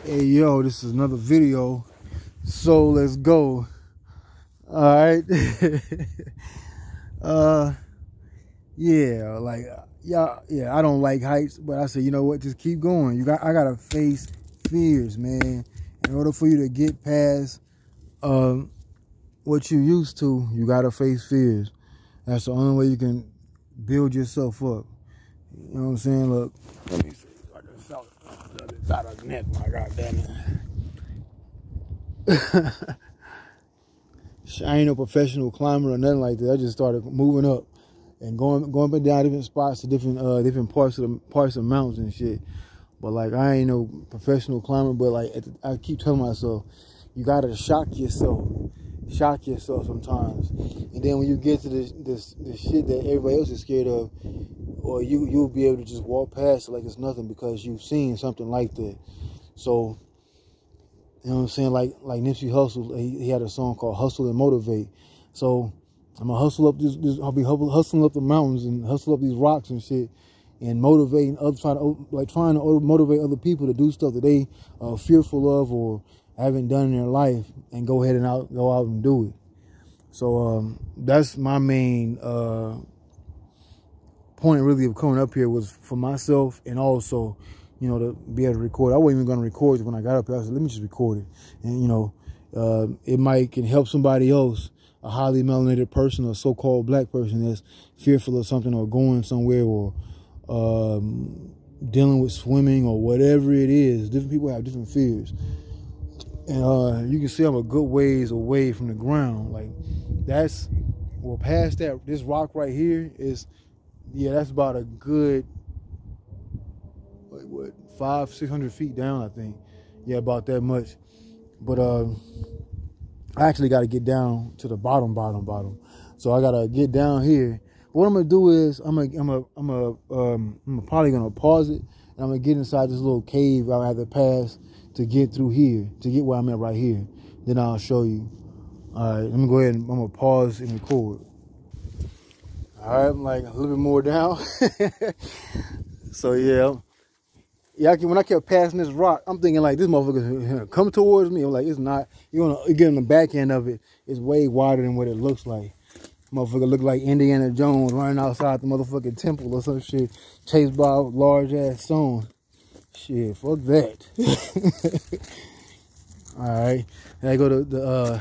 Hey yo, this is another video, so let's go. All right. Yeah, like yeah, I don't like heights, but I said, you know what, just keep going. I gotta face fears, man. In order for you to get past what you used to, you gotta face fears. That's the only way you can build yourself up. You know what I'm saying? Look, let me see. I just felt the other side of the neck, my goddamn it. I ain't no professional climber or nothing like that. I just started moving up and going up and down different spots to different parts of the mountains and shit. But like, I ain't no professional climber. But like, I keep telling myself, you gotta shock yourself sometimes. And then when you get to this shit that everybody else is scared of, or you'll be able to just walk past it like it's nothing because you've seen something like that. So, you know what I'm saying? Like Nipsey Hussle, he had a song called "Hustle and Motivate." So I'm gonna hustle up I'll be hustling up the mountains and hustle up these rocks and shit, and motivating others, trying to motivate other people to do stuff that they are fearful of or haven't done in their life, and go ahead and go out and do it. So that's my main point really of coming up here, was for myself, and also, you know, to be able to record. I wasn't even going to record it when I got up here. I said, let me just record it. And, you know, it can help somebody else, a highly melanated person or so-called black person that's fearful of something, or going somewhere, or dealing with swimming, or whatever it is. Different people have different fears. And you can see I'm a good ways away from the ground. Like, that's, well, past that, this rock right here is, yeah, that's about a good, like, what, 500-600 feet down, I think. Yeah, about that much. But I actually got to get down to the bottom. So I got to get down here. What I'm gonna do is I'm probably gonna pause it, and I'm gonna get inside this little cave I have to pass to get through here, to get where I'm at right here. Then I'll show you. All right, let me go ahead and I'm gonna pause and record. All right, I'm like a little bit more down. So yeah, when I kept passing this rock, I'm thinking like, this motherfucker come towards me. I'm like, it's not. You get on the back end of it, it's way wider than what it looks like. Motherfucker look like Indiana Jones running outside the motherfucking temple or some shit, chased by a large ass stone. Shit, fuck that. All right, and I go to the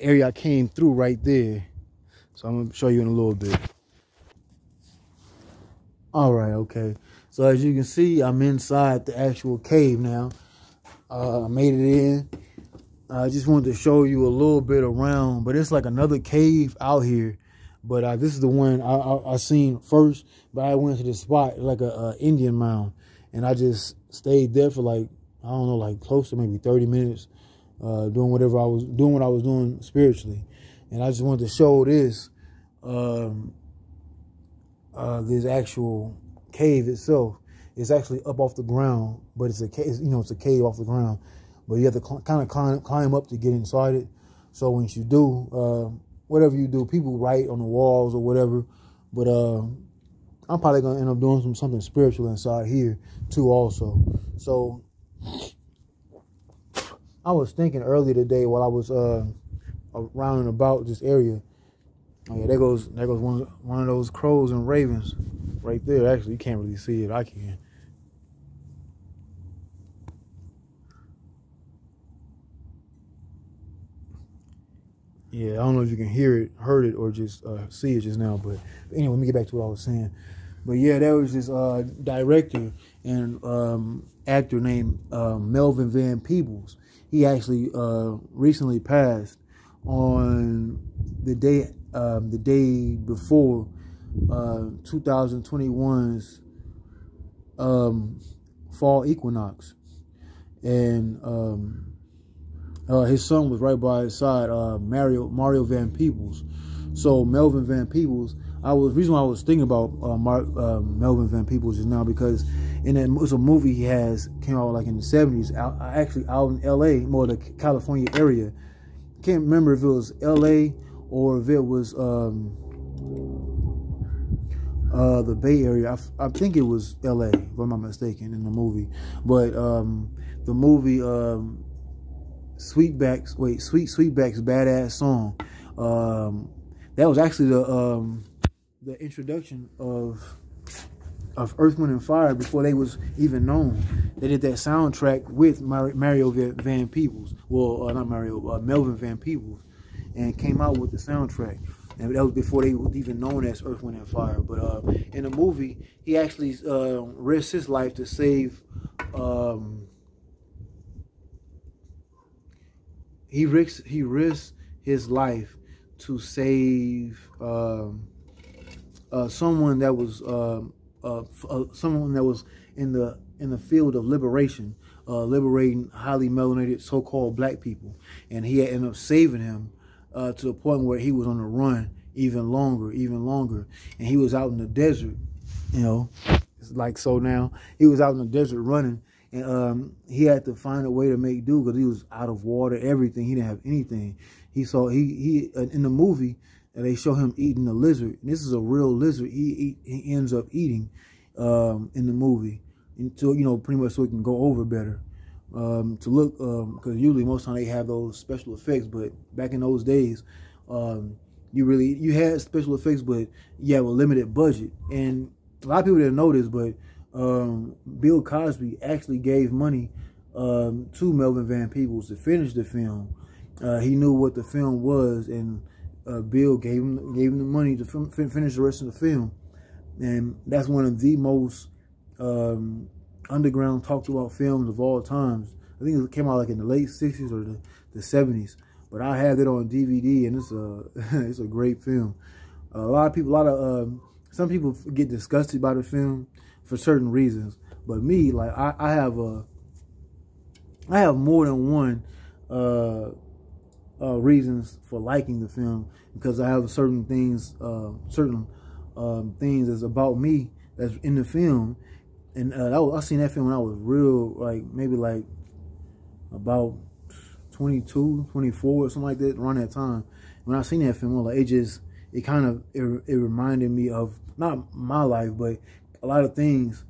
area I came through right there. So I'm gonna show you in a little bit. All right, okay. So as you can see, I'm inside the actual cave now. I made it in. I just wanted to show you a little bit around, but it's like another cave out here. But this is the one I seen first, but I went to the spot, like a Indian mound, and I just stayed there for like, I don't know, like close to maybe 30 minutes, doing what I was doing spiritually. And I just wanted to show this, this actual cave itself. It's actually up off the ground, but it's a cave, you know, it's a cave off the ground. But you have to kind of climb up to get inside it. So once you do, whatever you do, people write on the walls or whatever. But I'm probably going to end up doing something spiritual inside here too also. So I was thinking earlier today while I was around and about this area. Oh yeah, there goes one of those crows and ravens right there. Actually, you can't really see it. I can. Yeah, I don't know if you can heard it, or just see it just now. But anyway, let me get back to what I was saying. But yeah, there was this director and actor named Melvin Van Peebles. He actually recently passed on the day before 2021's fall equinox, and his son was right by his side, Mario Van Peebles. So Melvin Van Peebles, reason why I was thinking about Melvin Van Peebles just now, because it's a movie he came out like in the 70s, actually out in LA, more the California area. Can't remember if it was LA or if it was the Bay Area. I think it was LA, if I'm not mistaken, in the movie. But the movie Sweetbacks Bad Ass Song. That was actually the introduction of Earth, Wind and Fire before they was even known. They did that soundtrack with Mario Van Peebles. Well, not Mario, Melvin Van Peebles, and came out with the soundtrack. And that was before they were even known as Earth, Wind and Fire. But in the movie, he actually risked his life to save. He risked his life to save someone that was in the field of liberation, liberating highly melanated so-called black people, and he ended up saving him to the point where he was on the run even longer, and he was out in the desert. You know, it's like so now he was out in the desert running, and he had to find a way to make do because he was out of water, everything. He didn't have anything. He in the movie, and they show him eating a lizard. And this is a real lizard. He ends up eating in the movie, until, you know, pretty much so it can go over better. To look, because usually most time they have those special effects, but back in those days, you had special effects, but you have a limited budget. And a lot of people didn't know this, but Bill Cosby actually gave money to Melvin Van Peebles to finish the film. He knew what the film was, and Bill gave him the money to finish the rest of the film. And that's one of the most underground talked about films of all times. I think it came out like in the late 60s or the 70s, but I have it on DVD, and it's a great film. Some people get disgusted by the film for certain reasons, but me, like, I have more than one reasons for liking the film, because I have certain things that's about me that's in the film. And I seen that film when I was real, like, maybe like about 22, 24 or something like that, around that time. When I seen that film, like, it reminded me of, not my life, but a lot of things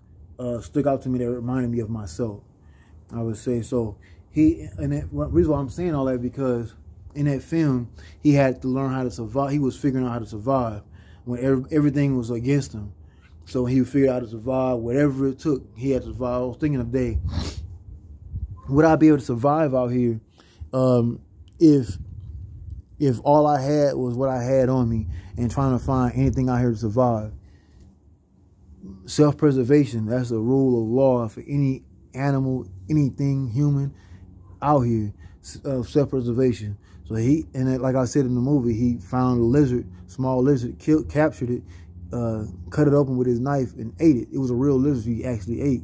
stuck out to me that reminded me of myself, I would say. So the reason why I'm saying all that, because in that film, he had to learn how to survive. He was figuring out how to survive when everything was against him. So he figured out how to survive, whatever it took, he had to survive. I was thinking of day, would I be able to survive out here if all I had was what I had on me, and trying to find anything out here to survive? Self-preservation, that's a rule of law for any animal, anything human out here. Self-preservation. So like I said in the movie, he found a lizard, small lizard, captured it, cut it open with his knife and ate it. It was a real lizard he actually ate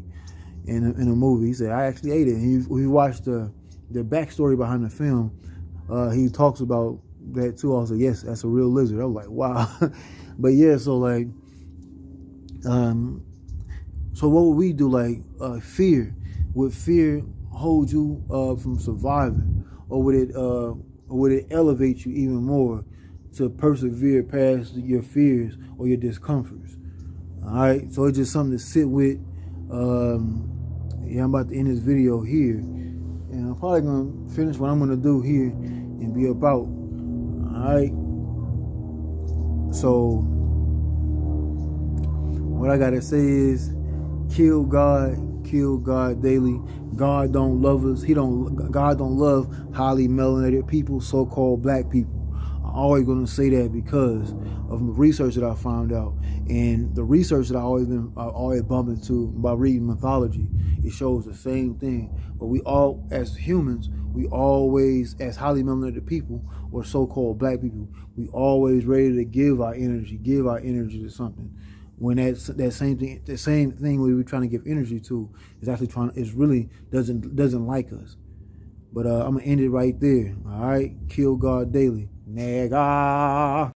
in a movie. He said, I actually ate it. And he watched the backstory behind the film. He talks about that too. I was like, yes, that's a real lizard. I was like, wow. But yeah, so like, so what would we do? Like, fear. Would fear hold you from surviving, or would it elevate you even more to persevere past your fears or your discomforts? All right, so it's just something to sit with. Yeah, I'm about to end this video here, and I'm probably gonna finish what I'm gonna do here and be about. All right, so what I gotta say is, kill God daily. God don't love us. God don't love highly melanated people, so-called black people. I'm always going to say that because of the research that I found out, and the research that I always bump into by reading mythology. It shows the same thing. But we all, as humans, we always, as highly melanated people or so-called black people, we always ready to give our energy to something. When that same thing we were trying to give energy to is actually really doesn't like us. But I'm gonna end it right there. All right, kill God daily, nigga.